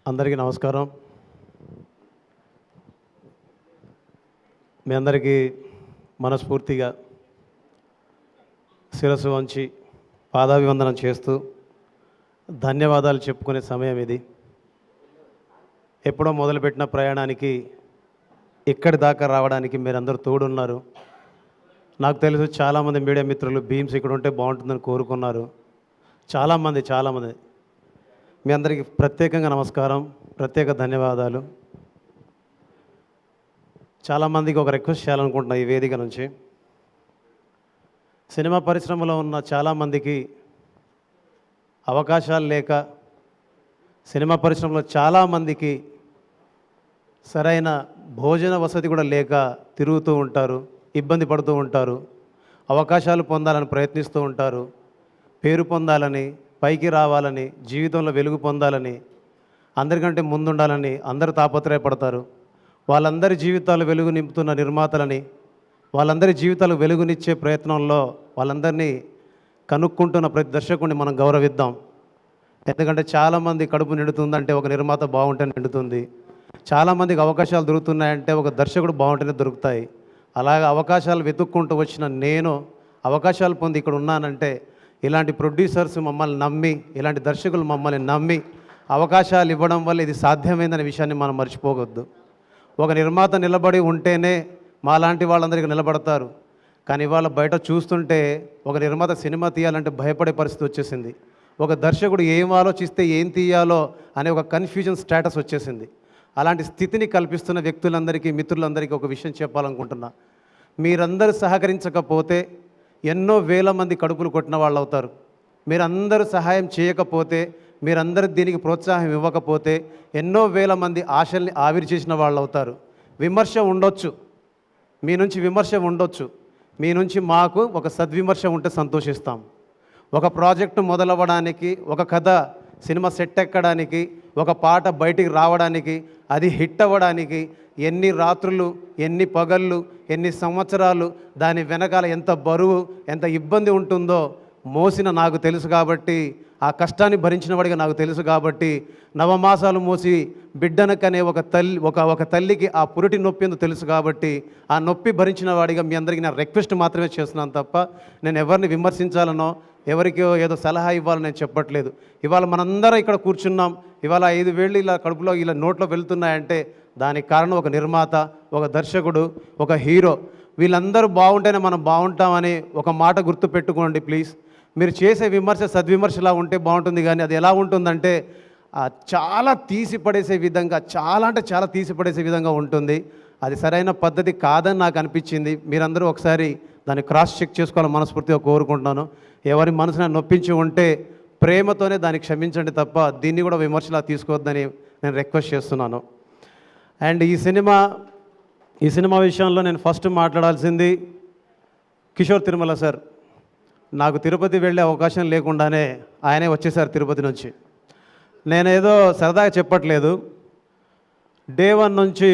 అందరికీ నమస్కారం. మీ అందరికీ మనస్ఫూర్తిగా శిరస్సు వంచి పాదాభివందనం చేస్తూ ధన్యవాదాలు చెప్పుకునే సమయం ఇది. ఎప్పుడో మొదలుపెట్టిన ప్రయాణానికి ఇక్కడి దాకా రావడానికి మీరందరూ తోడున్నారు. నాకు తెలుసు చాలామంది మీడియా మిత్రులు బీమ్స్ ఇక్కడ ఉంటే బాగుంటుందని కోరుకున్నారు. చాలామంది మీ అందరికీ ప్రత్యేకంగా నమస్కారం, ప్రత్యేక ధన్యవాదాలు. చాలామందికి ఒక రిక్వెస్ట్ చేయాలనుకుంటున్నా ఈ వేదిక నుంచి. సినిమా పరిశ్రమలో ఉన్న చాలామందికి అవకాశాలు లేక, సినిమా పరిశ్రమలో చాలామందికి సరైన భోజన వసతి కూడా లేక తిరుగుతూ ఉంటారు, ఇబ్బంది పడుతూ ఉంటారు, అవకాశాలు పొందాలని ప్రయత్నిస్తూ ఉంటారు, పేరు పొందాలని, పైకి రావాలని, జీవితంలో వెలుగు పొందాలని, అందరికంటే ముందుండాలని అందరూ తాపత్రయపడతారు. వాళ్ళందరి జీవితాలు వెలుగు నింపుతున్న నిర్మాతలని, వాళ్ళందరి జీవితాలు వెలుగునిచ్చే ప్రయత్నంలో వాళ్ళందరినీ కనుక్కుంటున్న ప్రతి దర్శకుడిని మనం గౌరవిద్దాం. ఎందుకంటే చాలామంది కడుపు నిండుతుందంటే ఒక నిర్మాత బాగుంటే నిండుతుంది. చాలామందికి అవకాశాలు దొరుకుతున్నాయంటే ఒక దర్శకుడు బాగుంటేనే దొరుకుతాయి. అలాగే అవకాశాలు వెతుక్కుంటూ వచ్చిన నేను అవకాశాలు పొంది ఇక్కడ ఉన్నానంటే ఇలాంటి ప్రొడ్యూసర్స్ మమ్మల్ని నమ్మి, ఇలాంటి దర్శకులు మమ్మల్ని నమ్మి అవకాశాలు ఇవ్వడం వల్ల ఇది సాధ్యమైందనే విషయాన్ని మనం మర్చిపోవద్దు. ఒక నిర్మాత నిలబడి ఉంటేనే మాలాంటి వాళ్ళందరికీ నిలబడతారు. కానీ ఇవాళ బయట చూస్తుంటే ఒక నిర్మాత సినిమా తీయాలంటే భయపడే పరిస్థితి వచ్చేసింది. ఒక దర్శకుడు ఏం ఆలోచిస్తే ఏం తీయాలో అనే ఒక కన్ఫ్యూజన్ స్టేటస్ వచ్చేసింది. అలాంటి స్థితిని కల్పిస్తున్న వ్యక్తులందరికీ, మిత్రులందరికీ ఒక విషయం చెప్పాలనుకుంటున్నా. మీరందరూ సహకరించకపోతే ఎన్నో వేల మంది కడుపులు కొట్టిన వాళ్ళు అవుతారు. మీరందరూ సహాయం చేయకపోతే, మీరందరూ దీనికి ప్రోత్సాహం ఇవ్వకపోతే ఎన్నో వేల మంది ఆశల్ని ఆవిరి చేసిన వాళ్ళు అవుతారు. విమర్శ ఉండొచ్చు, మీ నుంచి విమర్శ ఉండొచ్చు, మీ నుంచి మాకు ఒక సద్విమర్శ ఉంటే సంతోషిస్తాం. ఒక ప్రాజెక్టు మొదలవ్వడానికి, ఒక కథ సినిమా సెట్ ఎక్కడానికి, ఒక పాట బయటికి రావడానికి, అది హిట్ అవ్వడానికి ఎన్ని రాత్రులు, ఎన్ని పగళ్ళు, ఎన్ని సంవత్సరాలు, దాని వెనకాల ఎంత బరువు, ఎంత ఇబ్బంది ఉంటుందో మోసిన నాకు తెలుసు. కాబట్టి ఆ కష్టాన్ని భరించిన వాడిగా నాకు తెలుసు. కాబట్టి నవమాసాలు మోసి బిడ్డనకనే ఒక తల్లికి ఆ పురిటి నొప్పి ఎందుకు తెలుసు. కాబట్టి ఆ నొప్పి భరించిన వాడిగా మీ అందరికీ నేను రిక్వెస్ట్ మాత్రమే చేస్తున్నాను తప్ప నేను ఎవరిని విమర్శించాలనో, ఎవరికో ఏదో సలహా ఇవ్వాలని నేను చెప్పట్లేదు. ఇవాళ మనందరం ఇక్కడ కూర్చున్నాం. ఇవాళ 5 వేళ్ళు ఇలా కడుపులో ఇలా నోట్లో వెళ్తున్నాయంటే దానికి కారణం ఒక నిర్మాత, ఒక దర్శకుడు, ఒక హీరో. వీళ్ళందరూ బాగుంటేనే మనం బాగుంటామని ఒక మాట గుర్తుపెట్టుకోండి ప్లీజ్. మీరు చేసే విమర్శ సద్విమర్శలా ఉంటే బాగుంటుంది. కానీ అది ఎలా ఉంటుందంటే చాలా తీసిపడేసే విధంగా, చాలా తీసిపడేసే విధంగా ఉంటుంది. అది సరైన పద్ధతి కాదని నాకు అనిపించింది. మీరందరూ ఒకసారి దాన్ని క్రాస్ చెక్ చేసుకోవాలని మనస్ఫూర్తిగా కోరుకుంటున్నాను. ఎవరి మనసుని నొప్పించి ఉంటే ప్రేమతోనే దాన్ని క్షమించండి తప్ప దీన్ని కూడా విమర్శలా తీసుకోవద్దని నేను రిక్వెస్ట్ చేస్తున్నాను. అండ్ ఈ సినిమా విషయంలో నేను ఫస్ట్ మాట్లాడాల్సింది కిషోర్ తిరుమల సార్. నాకు తిరుపతి వెళ్ళే అవకాశం లేకుండానే ఆయనే వచ్చేసారు తిరుపతి నుంచి. నేనేదో సరదాగా చెప్పట్లేదు. డే 1 నుంచి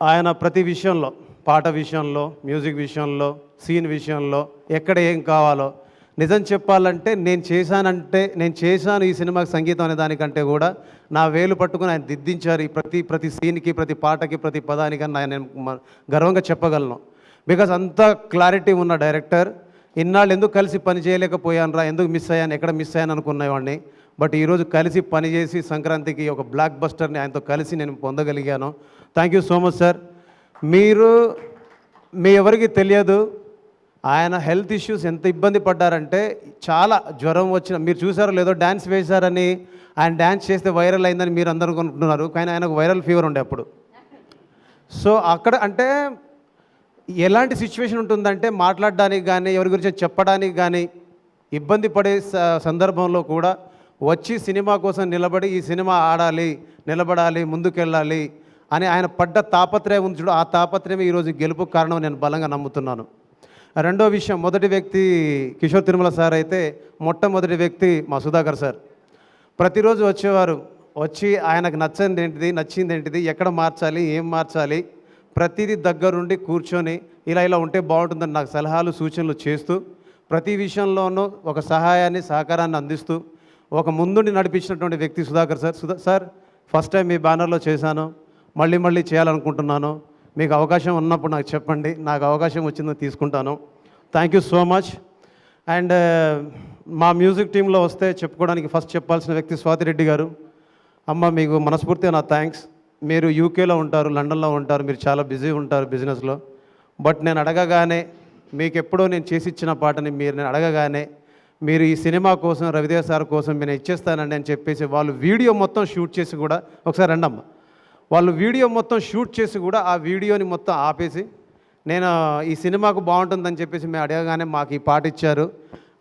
ఆయన ప్రతి విషయంలో, పాట విషయంలో, మ్యూజిక్ విషయంలో, సీన్ విషయంలో, ఎక్కడ ఏం కావాలో, నిజం చెప్పాలంటే నేను చేశాను ఈ సినిమాకి సంగీతం అనే దానికంటే కూడా నా వేలు పట్టుకుని ఆయన దిద్దించారు. ప్రతి సీన్కి, ప్రతి పాటకి, ప్రతి పదానికి నేను గర్వంగా చెప్పగలను. బికాజ్ అంత క్లారిటీ ఉన్న డైరెక్టర్. ఇన్నాళ్ళు ఎందుకు కలిసి పని చేయలేకపోయాను రా, ఎందుకు మిస్ అయ్యాను, ఎక్కడ మిస్ అయ్యాను అనుకునేవాడిని. బట్ ఈరోజు కలిసి పనిచేసి సంక్రాంతికి ఒక బ్లాక్ బస్టర్ని ఆయనతో కలిసి నేను పొందగలిగాను. Thank you so much sir. మీ ఎవరికి తెలియదు ఆయన హెల్త్ ఇష్యూస్ ఎంత ఇబ్బంది పడ్డారంటే, చాలా జ్వరం వచ్చిన, మీరు చూసారో లేదో డ్యాన్స్ వేశారని, ఆయన డ్యాన్స్ చేస్తే వైరల్ అయిందని మీరు అందరూ అనుకుంటున్నారు. కానీ ఆయనకు వైరల్ ఫీవర్ ఉండే అప్పుడు. సో అక్కడ అంటే ఎలాంటి సిచ్యువేషన్ ఉంటుందంటే మాట్లాడడానికి కానీ, ఎవరి గురించి చెప్పడానికి కానీ ఇబ్బంది పడే సందర్భంలో కూడా వచ్చి సినిమా కోసం నిలబడి ఈ సినిమా ఆడాలి, నిలబడాలి, ముందుకెళ్ళాలి అని ఆయన పడ్డ తాపత్రయం ఉంది చూడు, ఆ తాపత్రయమే ఈరోజు గెలుపుకు కారణం నేను బలంగా నమ్ముతున్నాను. రెండో విషయం, మొదటి వ్యక్తి కిషోర్ తిరుమల సార్ అయితే, మొట్టమొదటి వ్యక్తి మా సుధాకర్ సార్. ప్రతిరోజు వచ్చేవారు. వచ్చి ఆయనకు నచ్చింది ఏంటిది, ఎక్కడ మార్చాలి, ఏం మార్చాలి, ప్రతిదీ దగ్గరుండి కూర్చొని ఇలా ఉంటే బాగుంటుందని నాకు సలహాలు సూచనలు చేస్తూ ప్రతి విషయంలోనూ ఒక సహాయాన్ని సహకారాన్ని అందిస్తూ ఒక ముందుండి నడిపించినటువంటి వ్యక్తి Sudhakar sir. Sir first time మీ బ్యానర్లో చేశాను, మళ్ళీ మళ్ళీ చేయాలనుకుంటున్నాను. మీకు అవకాశం ఉన్నప్పుడు నాకు చెప్పండి, నాకు అవకాశం వచ్చిందని తీసుకుంటాను. Thank you so much. And మా మ్యూజిక్ టీంలో వస్తే చెప్పుకోవడానికి ఫస్ట్ చెప్పాల్సిన వ్యక్తి స్వాతిరెడ్డి గారు. అమ్మ, మీకు మనస్ఫూర్తిగా నా థ్యాంక్స్. మీరు యూకేలో ఉంటారు, లండన్లో ఉంటారు, మీరు చాలా బిజీ ఉంటారు బిజినెస్లో. బట్ నేను అడగగానే, మీకు ఎప్పుడో నేను చేసి ఇచ్చిన పాటని నేను అడగగానే మీరు ఈ సినిమా కోసం, రవిదేవ్ సార్ కోసం నేను ఇచ్చేస్తానండి అని చెప్పేసి వాళ్ళు వీడియో మొత్తం షూట్ చేసి కూడా, ఒకసారి రండమ్మ, వాళ్ళు వీడియో మొత్తం షూట్ చేసి కూడా ఆ వీడియోని మొత్తం ఆపేసి నేను ఈ సినిమాకు బాగుంటుందని చెప్పేసి మేము అడగగానే మాకు ఈ పాట ఇచ్చారు.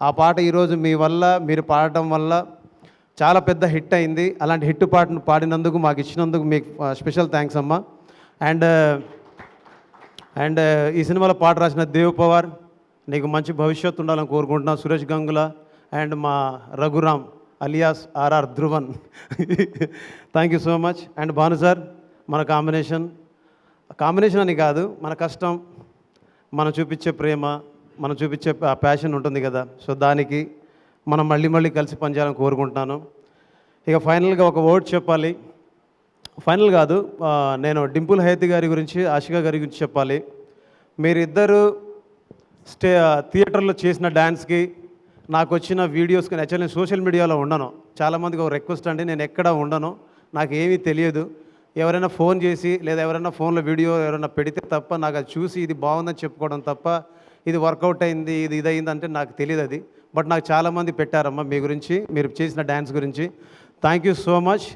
ఆ పాట ఈరోజు మీ వల్ల, మీరు పాడటం వల్ల చాలా పెద్ద హిట్ అయింది. అలాంటి హిట్ పాటను పాడినందుకు, మాకు ఇచ్చినందుకు మీకు స్పెషల్ థ్యాంక్స్ అమ్మ. అండ్ ఈ సినిమాలో పాట రాసిన దేవ్ పవార్, నీకు మంచి భవిష్యత్తు ఉండాలని కోరుకుంటున్నాను. సురేష్ గంగుల అండ్ మా Raghuram alias RR Dhruvan, thank you so much. And Bhanu sir, మన కాంబినేషన్ అని కాదు, మన కష్టం, మనం చూపించే ప్రేమ, మనం చూపించే ప్యాషన్ ఉంటుంది కదా, సో దానికి మనం మళ్ళీ మళ్ళీ కలిసి పనిచేయాలని కోరుకుంటున్నాను. ఇక ఫైనల్గా ఒక వర్డ్ చెప్పాలి. ఫైనల్ కాదు, నేను డింపుల్ హైతి గారి గురించి, ఆషికా గారి గురించి చెప్పాలి. మీరిద్దరు థియేటర్లో చేసిన డ్యాన్స్కి, నాకు వచ్చిన వీడియోస్కి, యాక్చువల్లీ నేను సోషల్ మీడియాలో ఉండను. చాలామందికి ఒక రిక్వెస్ట్ అండి, నేను ఎక్కడ ఉండను, నాకు ఏమీ తెలియదు. ఎవరైనా ఫోన్ చేసి లేదా ఎవరైనా ఫోన్లో వీడియో ఎవరైనా పెడితే తప్ప నాకు అది చూసి ఇది బాగుందని చెప్పుకోవడం తప్ప, ఇది వర్కౌట్ అయింది, ఇది ఇదయింది అంటే నాకు తెలియదు అది. బట్ నాకు చాలామంది పెట్టారమ్మా మీ గురించి, మీరు చేసిన డ్యాన్స్ గురించి. Thank you so much.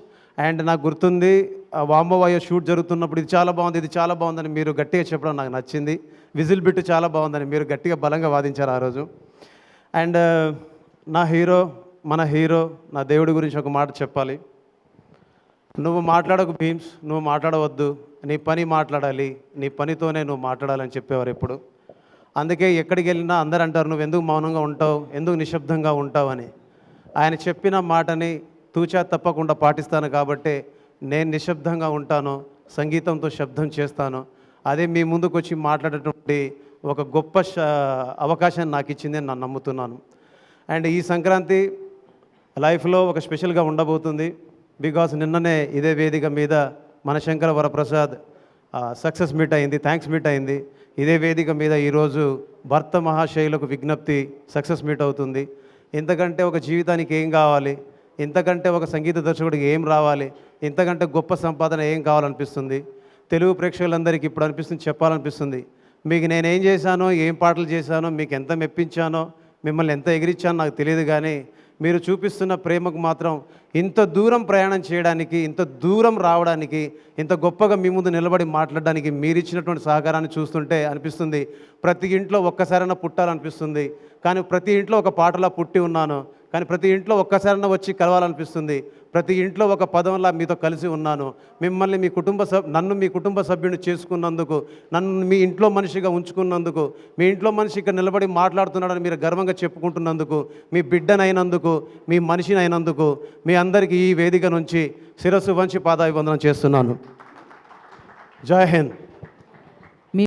And నాకు గుర్తుంది, వాంబోవాయో షూట్ జరుగుతున్నప్పుడు ఇది చాలా బాగుంది, ఇది చాలా బాగుందని మీరు గట్టిగా చెప్పడం నాకు నచ్చింది. విజిల్ బిట్ చాలా బాగుందని మీరు గట్టిగా బలంగా వాదించారు ఆ రోజు. అండ్ మన హీరో నా దేవుడి గురించి ఒక మాట చెప్పాలి. నువ్వు మాట్లాడకు భీమ్స్, నువ్వు మాట్లాడవద్దు, నీ పని మాట్లాడాలి, నీ పనితోనే నువ్వు మాట్లాడాలని చెప్పేవారు ఎప్పుడు. అందుకే ఎక్కడికి వెళ్ళినా అందరూ అంటారు, నువ్వు ఎందుకు మౌనంగా ఉంటావు, ఎందుకు నిశ్శబ్దంగా ఉంటావు అని. ఆయన చెప్పిన మాటని తూచా తప్పకుండా పాటిస్తాను కాబట్టి నేను నిశ్శబ్దంగా ఉంటాను, సంగీతంతో శబ్దం చేస్తాను. అదే మీ ముందుకు వచ్చి మాట్లాడేటువంటి ఒక గొప్ప అవకాశాన్ని నాకు ఇచ్చింది అని నేను నమ్ముతున్నాను. అండ్ ఈ సంక్రాంతి లైఫ్లో ఒక స్పెషల్గా ఉండబోతుంది. బికాస్ నిన్ననే ఇదే వేదిక మీద మనశంకర వరప్రసాద్ సక్సెస్ మీట్ అయింది, థ్యాంక్స్ మీట్ అయింది. ఇదే వేదిక మీద ఈరోజు భర్త మహాశైలకు విజ్ఞప్తి సక్సెస్ మీట్ అవుతుంది. ఇంతకంటే ఒక జీవితానికి ఏం కావాలి, ఇంతకంటే ఒక సంగీత దర్శకుడికి ఏం రావాలి, ఇంతకంటే గొప్ప సంపాదన ఏం కావాలనిపిస్తుంది. తెలుగు ప్రేక్షకులందరికీ ఇప్పుడు అనిపిస్తుంది, చెప్పాలనిపిస్తుంది. మీకు నేనేం చేశానో, ఏం పాటలు చేశానో, మీకు ఎంత మెప్పించానో, మిమ్మల్ని ఎంత ఎగిరించానో నాకు తెలియదు, కానీ మీరు చూపిస్తున్న ప్రేమకు మాత్రం ఇంత దూరం ప్రయాణం చేయడానికి, ఇంత దూరం రావడానికి, ఇంత గొప్పగా మీ ముందు నిలబడి మాట్లాడడానికి మీరు ఇచ్చినటువంటి సహకారాన్ని చూస్తుంటే అనిపిస్తుంది ప్రతి ఇంట్లో ఒక్కసారైనా పుట్టాలనిపిస్తుంది. కానీ ప్రతి ఇంట్లో ఒక పాటలా పుట్టి ఉన్నాను, కానీ ప్రతి ఇంట్లో ఒక్కసారైనా వచ్చి కలవాలనిపిస్తుంది. ప్రతి ఇంట్లో ఒక పదంలా మీతో కలిసి ఉన్నాను. మిమ్మల్ని నన్ను మీ కుటుంబ సభ్యుని చేసుకున్నందుకు, నన్ను మీ ఇంట్లో మనిషిగా ఉంచుకున్నందుకు, మీ ఇంట్లో మనిషి ఇక్కడ నిలబడి మాట్లాడుతున్నాడని మీరు గర్వంగా చెప్పుకుంటున్నందుకు, మీ బిడ్డనైనందుకు, మీ మనిషినైనందుకు మీ అందరికీ ఈ వేదిక నుంచి శిరస్సు వంచి పాదాభివందనం చేస్తున్నాను. జై హింద్.